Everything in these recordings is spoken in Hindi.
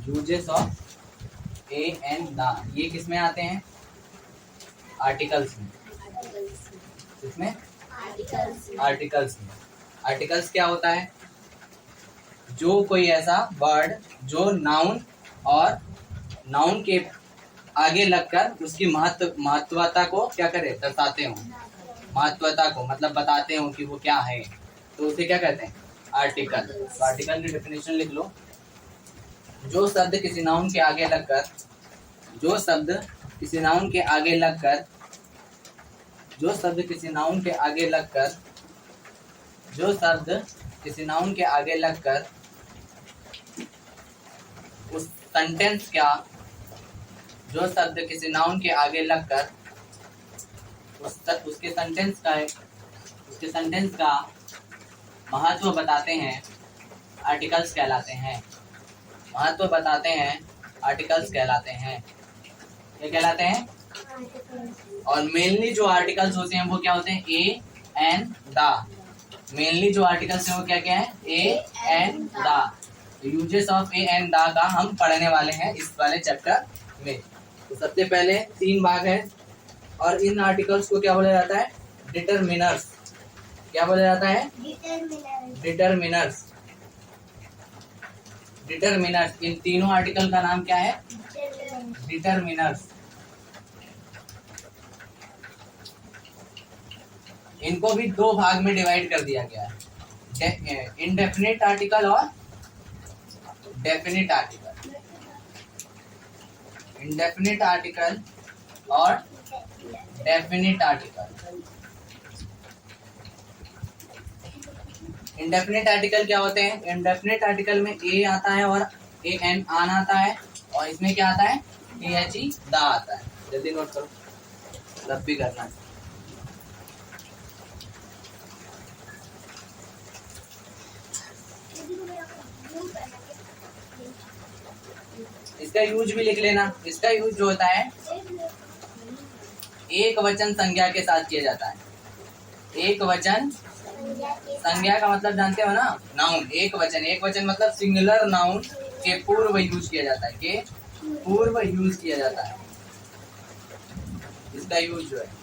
Uses of A and the, ये किस में आते हैं? आर्टिकल्स में। किसमें? आर्टिकल्स में। आर्टिकल्स क्या होता है? जो कोई ऐसा वर्ड जो नाउन और नाउन के आगे लगकर उसकी महत्वता को क्या करे? दर्शाते हो। महत्वता को मतलब बताते हो कि वो क्या है, तो उसे क्या कहते हैं? आर्टिकल। तो आर्टिकल की डेफिनेशन लिख लो। जो शब्द किसी नाउन के आगे लगकर, जो शब्द किसी नाउन के आगे लगकर, जो शब्द किसी नाउन के आगे लगकर, जो शब्द किसी नाउन के आगे लगकर उस सेंटेंस क्या, जो शब्द किसी नाउन के आगे लगकर उसके सेंटेंस का है, उसके सेंटेंस का महत्व बताते हैं, आर्टिकल्स कहलाते हैं। महत्व बताते हैं, आर्टिकल्स कहलाते हैं। क्या कहलाते हैं? और मेनली जो आर्टिकल्स होते हैं वो क्या होते हैं? A and the. मेनली जो आर्टिकल्स हैं वो क्या क्या है? A and the. Uses of A and the का हम पढ़ने वाले हैं इस वाले चैप्टर में। तो सबसे पहले 3 भाग है और इन आर्टिकल्स को क्या बोला जाता है? डिटरमिनर्स। क्या बोला जाता है? डिटरमिनर्स। डिटरमिनर्स। इन तीनों आर्टिकल का नाम क्या है? डिटरमिनर्स। इनको भी 2 भाग में डिवाइड कर दिया गया है, इनडेफिनिट आर्टिकल और डेफिनिट आर्टिकल। इनडेफिनिट आर्टिकल और डेफिनिट आर्टिकल। इंडेफिनिट आर्टिकल क्या होते हैं? इंडेफिनिट आर्टिकल में ए आता है और ए एन आन आता है, और इसमें क्या आता है? ए एच ई दा आता है। जल्दी नोट करो, रब भी करना है। इसका यूज भी लिख लेना। इसका यूज जो होता है एक वचन संज्ञा के साथ किया जाता है। एक वचन संज्ञा का मतलब जानते हो ना? नाउन। एक वचन, एक वचन मतलब सिंगुलर नाउन के पूर्व यूज किया जाता है, के पूर्व यूज किया जाता है। इसका यूज जो है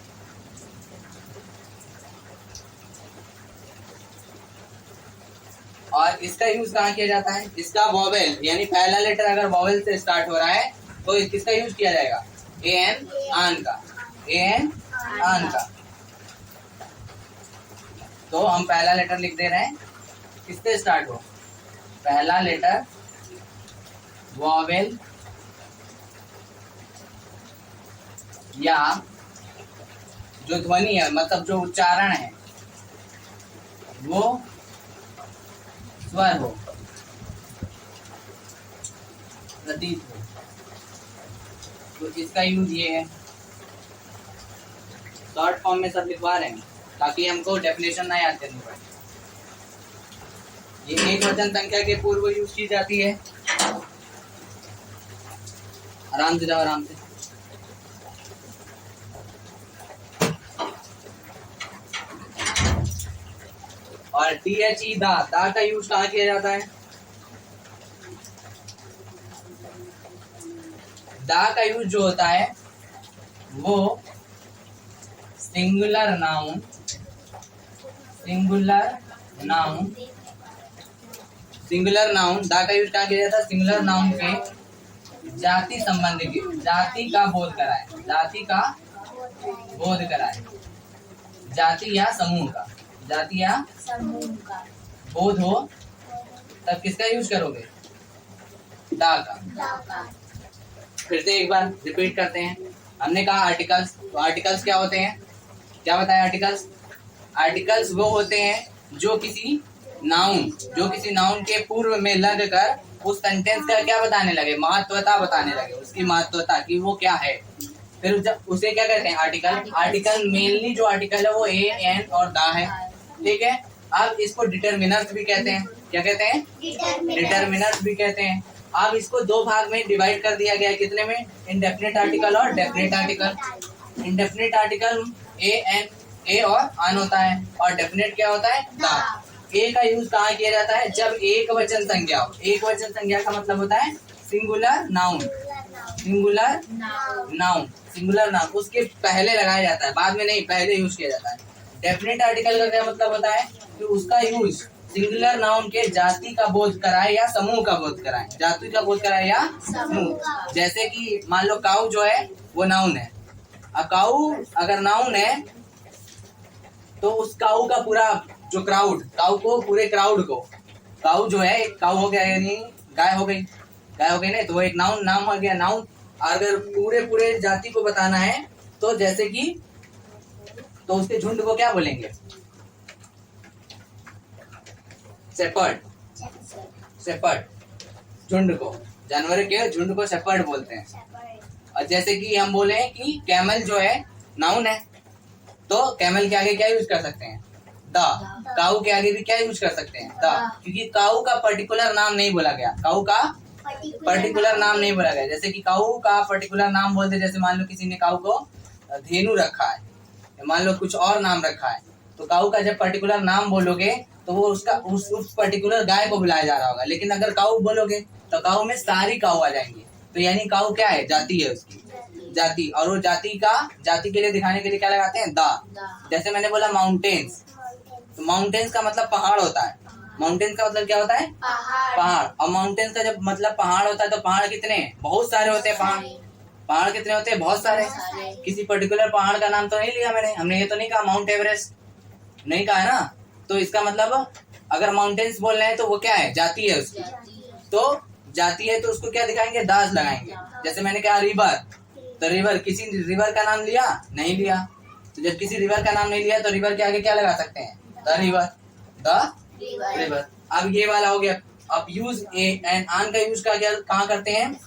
और इसका यूज कहाँ किया जाता है? इसका वॉवेल यानी पहला लेटर अगर वॉवेल से स्टार्ट हो रहा है तो किसका यूज किया जाएगा? ए एन आन का। ए एन आन का। तो हम पहला लेटर लिख दे रहे हैं, किससे स्टार्ट हो? पहला लेटर वॉवेल या जो ध्वनि है मतलब जो उच्चारण है वो स्वर हो, प्रतीत हो। तो इसका यूज ये है। शॉर्ट फॉर्म में सब लिखवा रहे हैं ताकि हमको डेफिनेशन ना याद करनी पड़े। ये एक वचन संख्या के पूर्व यूज की जाती है। आराम से जाओ, आराम से। और टी एच ई दा का यूज कहाँ किया जाता है? दा का यूज जो होता है वो singular noun, singular noun, singular noun. दा का यूज कहाँ किया जाता है? सिंगुलर नाउन के जाति संबंध की, जाति का बोध कराए, जाति का बोध कराए, जाति या समूह का, जाति या समूह का बोध हो, तब किसका यूज करोगे? दा का। फिर से एक बार रिपीट करते हैं। हमने कहा आर्टिकल्स, तो आर्टिकल्स क्या होते हैं? क्या बताया? आर्टिकल्स, आर्टिकल्स वो होते हैं जो किसी नाउन के पूर्व में लग कर उस सेंटेंस का क्या बताने लगे? महत्वता बताने लगे, उसकी महत्वता कि वो क्या है। फिर जब उसे क्या कहते हैं? आर्टिकल। आर्टिकल मेनली जो आर्टिकल है वो ए एन और दा है, ठीक है। अब इसको डिटरमिनर्स भी कहते हैं। क्या कहते हैं? डिटरमिनर्स भी कहते हैं। अब इसको 2 भाग में डिवाइड कर दिया गया है। कितने में? इंडेफिनिट आर्टिकल और definite article. Indefinite article A N, ए और आन होता है, और डेफिनिट क्या होता है? दा। ए का यूज कहाँ किया जाता है? जब एक वचन संज्ञा हो। एक वचन संज्ञा का मतलब होता है singular noun. Singular noun, singular noun उसके पहले लगाया जाता है, बाद में नहीं, पहले यूज किया जाता है। डेफिनेट आर्टिकल का क्या मतलब होता है कि उसका यूज सिंगुलर नाउन के जाति का बोध कराए या समूह का बोध कराए। जाति का बोध कराए या समूह। जैसे कि मान लो काऊ जो है वो नाउन है। काऊ अगर नाउन है तो उस काऊ का पूरा जो क्राउड, काऊ को पूरे क्राउड को, काऊ जो है काऊ हो गया यानी गाय हो गई, गाय हो गई नहीं तो वो एक नाउन, नाम हो गया नाउन। अगर पूरे पूरे जाति को बताना है तो जैसे कि तो उसके झुंड को क्या बोलेंगे? शेपर्ड। शेपर्ड झुंड को, जानवर के झुंड को शेपर्ड बोलते हैं। और जैसे कि हम बोले कि कैमल जो है नाउन है तो कैमल के आगे क्या यूज कर सकते हैं? द। काऊ के आगे भी क्या यूज कर सकते हैं? द, क्योंकि काऊ का पर्टिकुलर नाम नहीं बोला गया। काऊ का पर्टिकुलर नाम नहीं बोला गया। जैसे कि काऊ का पर्टिकुलर नाम बोलते, जैसे मान लो किसी ने काऊ को धेनु रखा है, मान लो कुछ और नाम रखा है, तो काऊ का जब पर्टिकुलर नाम बोलोगे तो वो उसका उस पर्टिकुलर गाय को बुलाया जा रहा होगा। लेकिन अगर काऊ बोलोगे तो काऊ में सारी काऊ आ जाएंगी। तो यानी काऊ क्या है? जाति है उसकी, जाति। और वो जाति के लिए दिखाने के लिए क्या लगाते हैं? द। जैसे मैंने बोला माउंटेन्स, तो माउंटेन्स का मतलब पहाड़ होता है। माउंटेन्स का मतलब क्या होता है? पहाड़। और माउंटेन्स का जब मतलब पहाड़ होता है तो पहाड़ कितने? बहुत सारे होते हैं। पहाड़ कितने होते हैं? बहुत सारे। किसी पर्टिकुलर पहाड़ का नाम तो नहीं लिया मैंने, हमने ये तो नहीं कहा माउंट एवरेस्ट, नहीं कहा है ना। तो इसका मतलब अगर माउंटेन्स बोल रहे हैं तो वो क्या है? जाति है उसकी। तो जाति है तो उसको क्या दिखाएंगे? दास लगाएंगे। जैसे मैंने कहा रिवर, तो रिवर, किसी रिवर का नाम लिया? नहीं लिया। तो जब किसी रिवर का नाम नहीं लिया तो रिवर के आगे क्या लगा सकते हैं? The river, the river. अब ये वाला हो गया। अब यूज ए एंड आन का यूज का क्या कहाँ करते हैं?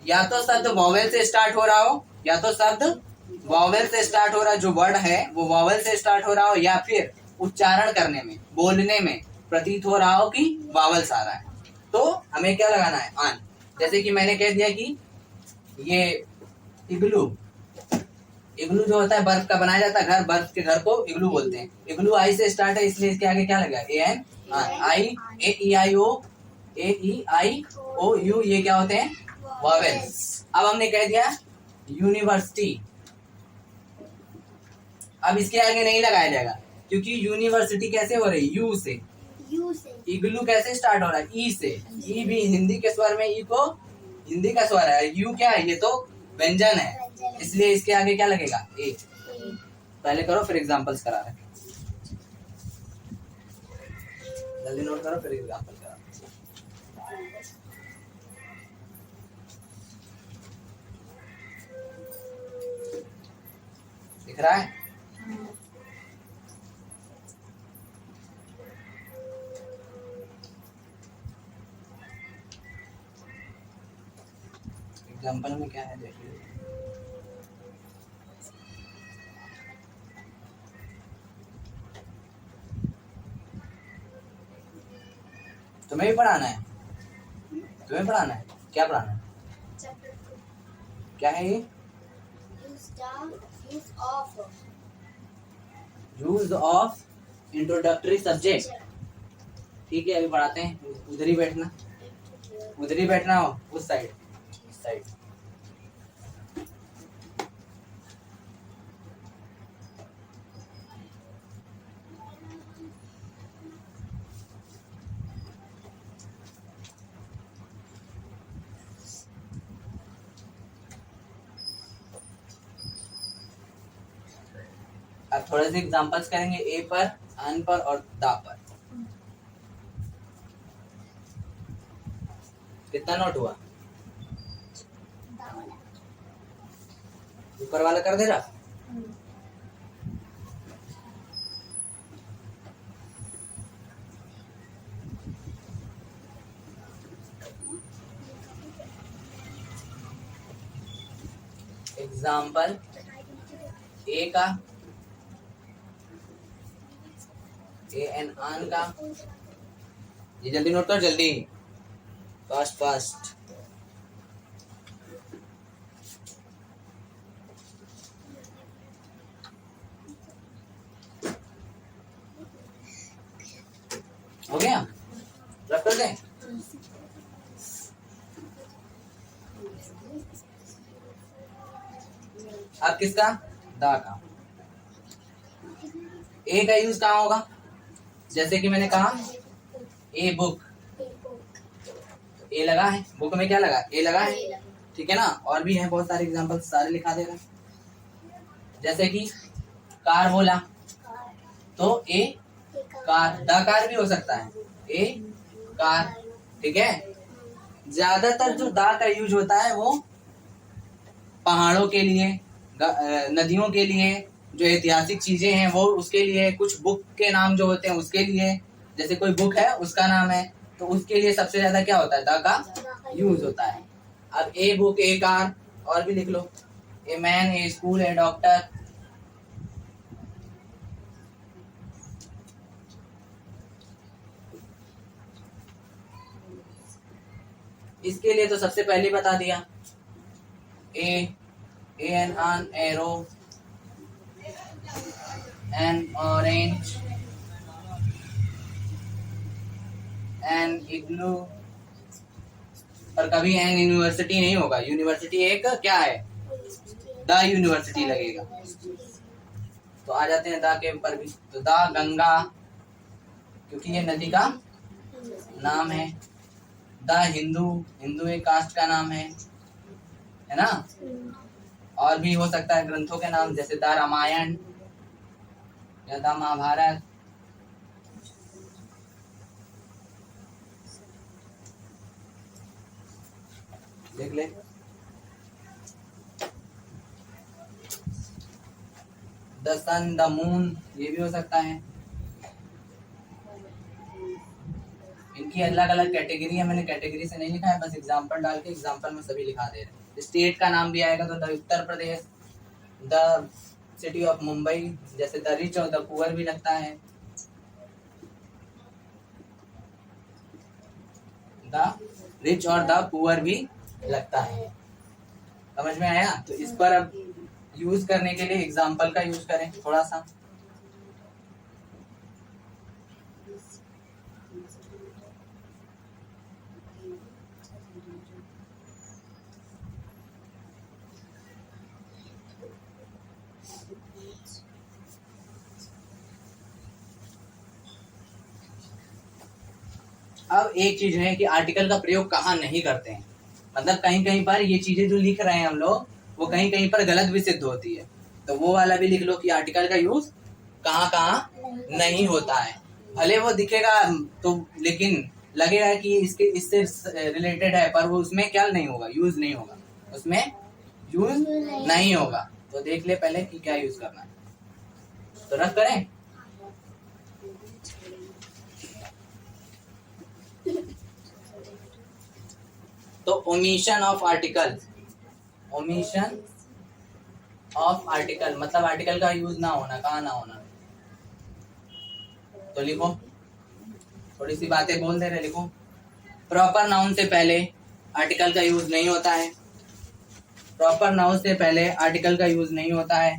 या तो शब्द वॉवेल से स्टार्ट हो रहा हो, या तो शब्द वॉवेल से स्टार्ट हो रहा है, जो वर्ड है वो वॉवेल से स्टार्ट हो रहा हो, या फिर उच्चारण करने में, बोलने में प्रतीत हो रहा हो कि वावल्स आ रहा है, तो हमें क्या लगाना है? आन। जैसे कि मैंने कह दिया कि ये इग्लू, इग्लू जो होता है बर्फ का बनाया जाता है घर, बर्फ के घर को इग्लू बोलते हैं। इग्लू आई से स्टार्ट है इसलिए इसके आगे क्या लगा? A N. I, A E I O, A E I O you, ये क्या होते हैं? वॉवेल्स। अब हमने कह दिया यूनिवर्सिटी, अब इसके आगे नहीं लगाया जाएगा क्योंकि यूनिवर्सिटी कैसे हो रही? यू से। इग्लू कैसे स्टार्ट हो रहा है? ई से। ई भी हिंदी के स्वर में, ई को हिंदी का स्वर है। यू क्या है? ये तो व्यंजन है, इसलिए इसके आगे क्या लगेगा? ए। पहले करो फिर एग्जांपल्स करा रहे, जल्दी नोट करो फिर एग्जांपल करा। दिख रहा है? एग्जांपल में क्या है देखिए। तुम्हें भी पढ़ाना है? तुम्हें पढ़ाना है? क्या पढ़ाना है? क्या है ये? Use of introductory subject. ठीक है, अभी पढ़ाते हैं। उधर ही बैठना, उधर ही बैठना हो, उस साइड, इस साइड। अब थोड़े से एग्जांपल्स करेंगे ए पर, अन पर और दा पर। कितना नोट हुआ? ऊपर वाला कर दे रहा? एग्जाम्पल ए का, ए एन आन का, ये जल्दी नोट कर, जल्दी, फास्ट फास्ट। गया, रख कर दें। अब किसका, दा का। ए का यूज कहाँ होगा, जैसे कि मैंने कहा ए बुक, ए लगा है, बुक में क्या लगा, ए लगा है, ठीक है ना। और भी है बहुत सारे एग्जांपल, सारे लिखा दे रहे हैं। जैसे कि कार बोला तो ए कार, द कार भी हो सकता है, ए कार, ठीक है। ज्यादातर जो दा का यूज होता है वो पहाड़ों के लिए, नदियों के लिए, जो ऐतिहासिक चीजें हैं वो उसके लिए, कुछ बुक के नाम जो होते हैं उसके लिए, जैसे कोई बुक है उसका नाम है तो उसके लिए सबसे ज्यादा क्या होता है, द का यूज होता है। अब ए बुक, ए कार, और भी लिख लो, a man, a school, a doctor. इसके लिए तो सबसे पहले बता दिया, an arrow, an orange, an igloo। पर कभी एन यूनिवर्सिटी नहीं होगा, यूनिवर्सिटी एक क्या है, द यूनिवर्सिटी लगेगा। तो आ जाते हैं दा के ऊपर भी, तो दा गंगा, क्योंकि ये नदी का नाम है। द हिंदू, हिंदू एक कास्ट का नाम है ना। और भी हो सकता है ग्रंथों के नाम, जैसे द रामायण या द महाभारत। देख ले, द सन, द मून, ये भी हो सकता है। इनकी अलग अलग कैटेगरी है, मैंने कैटेगरी से नहीं लिखा है, बस एग्जांपल डाल के एग्जांपल में सभी लिखा दे रहे हैं। स्टेट का नाम भी आएगा तो the Uttar Pradesh, the city of Mumbai, जैसे द रिच और द पुअर भी लगता है, द रिच और द पुअर भी लगता है। समझ में आया। तो इस पर अब यूज करने के लिए एग्जांपल का यूज करें थोड़ा सा। अब एक चीज है कि आर्टिकल का प्रयोग कहाँ नहीं करते हैं, मतलब कहीं कहीं पर ये चीजें जो लिख रहे हैं हम लोग वो कहीं कहीं पर गलत भी सिद्ध होती है, तो वो वाला भी लिख लो कि आर्टिकल का यूज कहाँ कहाँ नहीं होता है। भले वो दिखेगा तो, लेकिन लगेगा कि इसके इससे रिलेटेड है, पर वो उसमें क्या नहीं होगा, यूज नहीं होगा, उसमें यूज नहीं होगा। तो देख ले पहले कि क्या यूज करना है, तो रख करें। तो omission of article, omission of article मतलब आर्टिकल का यूज ना होना, कहाँ ना होना। तो लिखो, थोड़ी सी बातें बोल दे रहे, लिखो। प्रॉपर नाउन से पहले आर्टिकल का यूज नहीं होता है, प्रॉपर नाउन से पहले आर्टिकल का यूज नहीं होता है,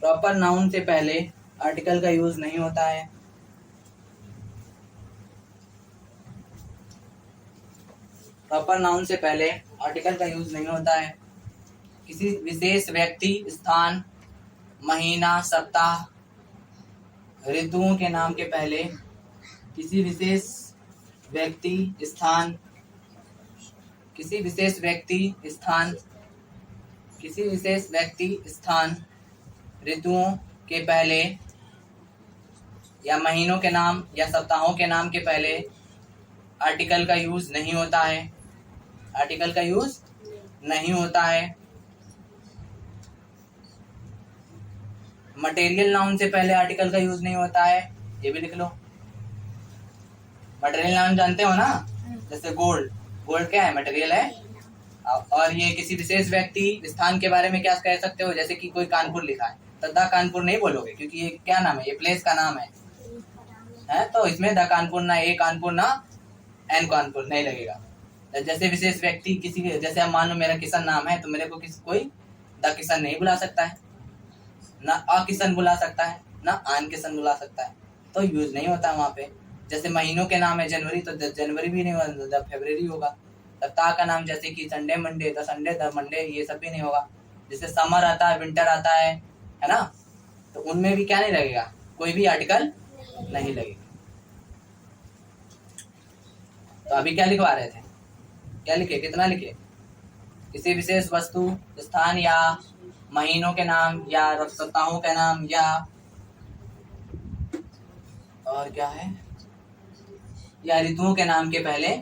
प्रॉपर नाउन से पहले आर्टिकल का यूज नहीं होता है, प्रॉपर नाउन से पहले आर्टिकल का यूज नहीं होता है। किसी विशेष व्यक्ति, स्थान, महीना, सप्ताह, ऋतुओं के नाम के पहले, किसी विशेष व्यक्ति, स्थान, किसी विशेष व्यक्ति, स्थान, किसी विशेष व्यक्ति, स्थान, ऋतुओं के पहले या महीनों के नाम या सप्ताहों के नाम के पहले आर्टिकल का यूज नहीं होता है, आर्टिकल का यूज नहीं होता है। मटेरियल नाउन से पहले आर्टिकल का यूज नहीं होता है, ये भी लिख लो। मटेरियल नाउन जानते हो ना, जैसे गोल्ड, गोल्ड क्या है, मटेरियल है। और ये किसी विशेष व्यक्ति, स्थान के बारे में क्या कह सकते हो, जैसे कि कोई कानपुर लिखा है तो द कानपुर नहीं बोलोगे, क्योंकि ये क्या नाम है, ये प्लेस का नाम है तो इसमें द कानपुर ना ए कानपुर ना एन कानपुर नहीं लगेगा। जैसे विशेष व्यक्ति किसी, जैसे अब मान लो मेरा किशन नाम है तो मेरे को कोई द किशन नहीं बुला सकता है, ना अ किशन बुला सकता है, ना आन के सन बुला सकता है, तो यूज नहीं होता वहां पे। जैसे महीनों के नाम है जनवरी, तो जनवरी भी नहीं होगा, फेब्रवरी होगा। सप्ताह का नाम जैसे कि Sunday Monday, the Sunday the Monday, ये सब भी नहीं होगा। जैसे समर आता है, विंटर आता है ना, तो उनमें भी क्या नहीं लगेगा, कोई भी आर्टिकल नहीं लगेगा। तो अभी क्या लिखवा रहे थे, क्या लिखे, कितना लिखे? किसी विशेष वस्तु, स्थान या महीनों के नाम या सप्ताहों के नाम या और क्या है, या ऋतुओं के नाम के पहले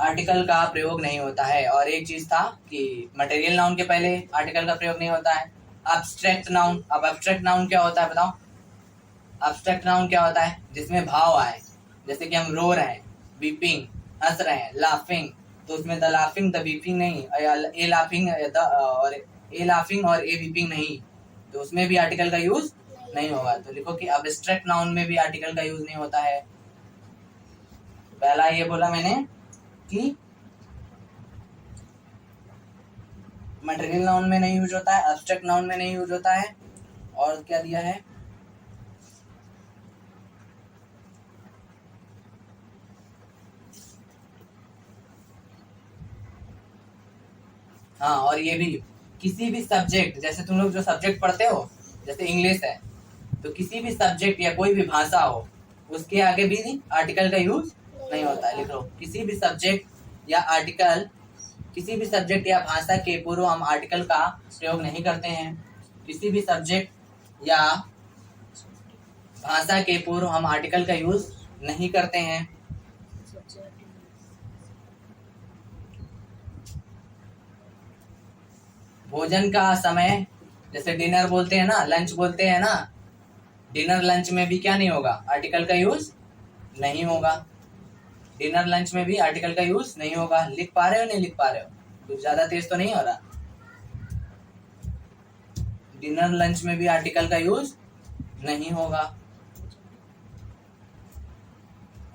आर्टिकल का प्रयोग नहीं होता है। और एक चीज था कि मटेरियल नाउन के पहले आर्टिकल का प्रयोग नहीं होता है। एब्स्ट्रैक्ट नाउन, अब एब्स्ट्रैक्ट नाउन क्या होता है बताओ? एब्स्ट्रैक्ट नाउन क्या होता है? जिसमें भाव आए, जैसे कि हम रो रहे हैं, वीपिंग, हंस रहे हैं, लाफिंग, तो उसमें द लाफिंग द वीपिंग नहीं, ए लाफिंग और ए लाफिंग और ए वीपिंग नहीं, तो उसमें भी आर्टिकल का यूज नहीं होगा। तो लिखो कि एब्स्ट्रैक्ट नाउन में भी आर्टिकल का यूज नहीं होता है। पहला ये बोला मैंने कि मटेरियल नाउन में नहीं यूज होता है, एब्स्ट्रैक्ट नाउन में नहीं यूज होता है, और क्या दिया है, हाँ, और ये भी किसी भी सब्जेक्ट, जैसे तुम लोग जो सब्जेक्ट पढ़ते हो, जैसे इंग्लिश है, तो किसी भी सब्जेक्ट या कोई भी भाषा हो, उसके आगे भी आर्टिकल का यूज नहीं होता है। लिख लो, किसी भी सब्जेक्ट या आर्टिकल, किसी भी सब्जेक्ट या भाषा के पूर्व हम आर्टिकल का प्रयोग नहीं करते हैं। किसी भी सब्जेक्ट या भाषा के पूर्व हम आर्टिकल का यूज नहीं करते हैं। भोजन का समय, जैसे डिनर बोलते हैं ना, लंच बोलते हैं ना, डिनर लंच में भी क्या नहीं होगा, आर्टिकल का यूज नहीं होगा। डिनर लंच में भी आर्टिकल का यूज नहीं होगा। लिख पा रहे हो, नहीं लिख पा रहे हो? कुछ ज्यादा तेज तो नहीं हो रहा? डिनर लंच में भी आर्टिकल का यूज नहीं होगा।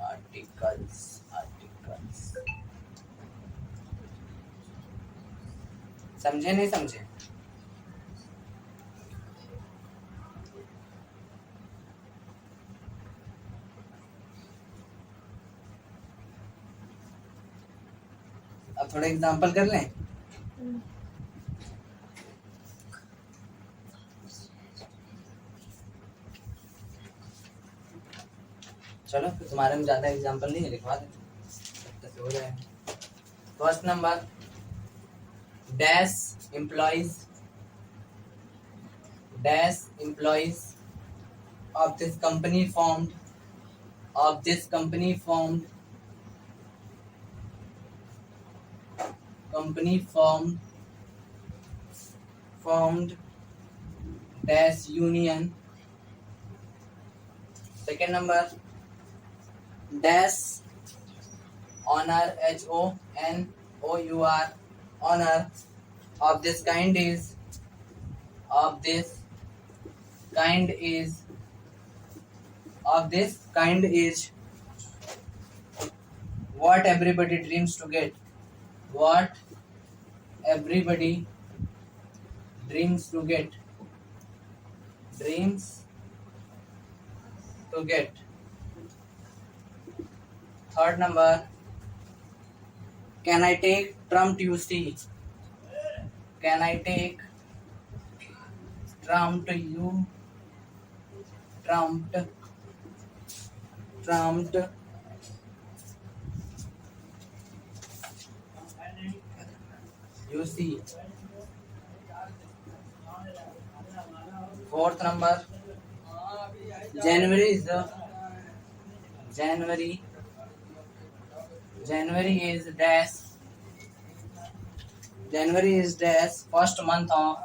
आर्टिकल्स, आर्टिकल्स, समझे नहीं समझे? अब थोड़ा एग्जांपल कर लें। चलो, तुम्हारे में ज्यादा एग्जांपल नहीं है, लिखवा देते हो जाए। First number, dash employees, dash employees of this company formed, of this company formed, company formed dash union. Second number, dash honor, HONOUR, honor of this kind is, of this kind is, of this kind is what everybody dreams to get, what everybody dreams to get, dreams to get. Third number, can I take trumped, you see, can I take trumped, you, trumped, trumped, you see. Fourth number, January is the, January is dash, January is dash first month of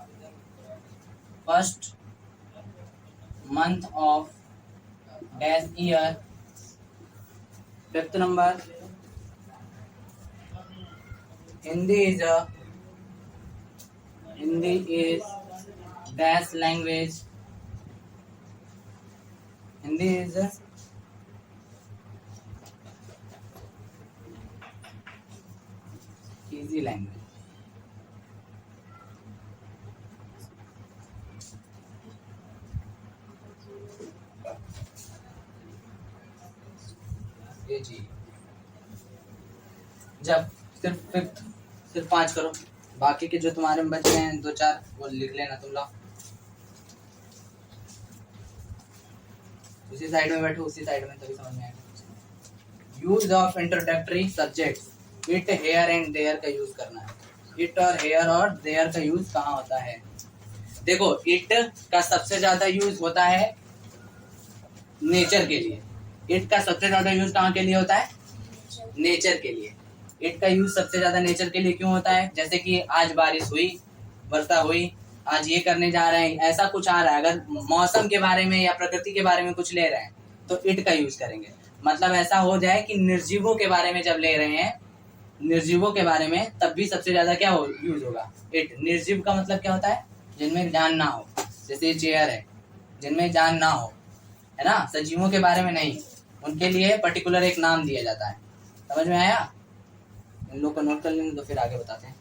dash year. Fifth number, Hindi is dash language, Hindi is easy language. जब सिर्फ 5 करो, बाकी के जो तुम्हारे में बचे हैं 2-4 वो लिख लेना तुम लोग। उसी साइड में बैठो, उसी साइड में, तभी समझ में आएगा। Use of introductory subjects, it, here and there का यूज करना है। इट और हेयर और देयर का यूज कहाँ होता है? देखो, इट का सबसे ज्यादा यूज होता है नेचर के लिए। इट का सबसे ज्यादा यूज कहाँ के लिए होता है? नेचर के लिए। इट का यूज सबसे ज्यादा नेचर के लिए क्यों होता है? जैसे कि आज बारिश हुई, वर्षा हुई, आज ये करने जा रहे हैं, ऐसा कुछ आ रहा है, अगर मौसम के बारे में या प्रकृति के बारे में कुछ ले रहे हैं तो इट का यूज करेंगे। मतलब ऐसा हो जाए कि निर्जीवों के बारे में जब ले रहे हैं, निर्जीवों के बारे में, तब भी सबसे ज्यादा क्या यूज होगा? इट। निर्जीव का मतलब क्या होता है? जिनमें जान ना हो, जैसे ये चेयर है, जिनमें जान ना हो, है ना, सजीवों के बारे में नहीं, उनके लिए पर्टिकुलर एक नाम दिया जाता है। समझ में आया? इन लोग को नोट कर लेंगे तो फिर आगे बताते हैं।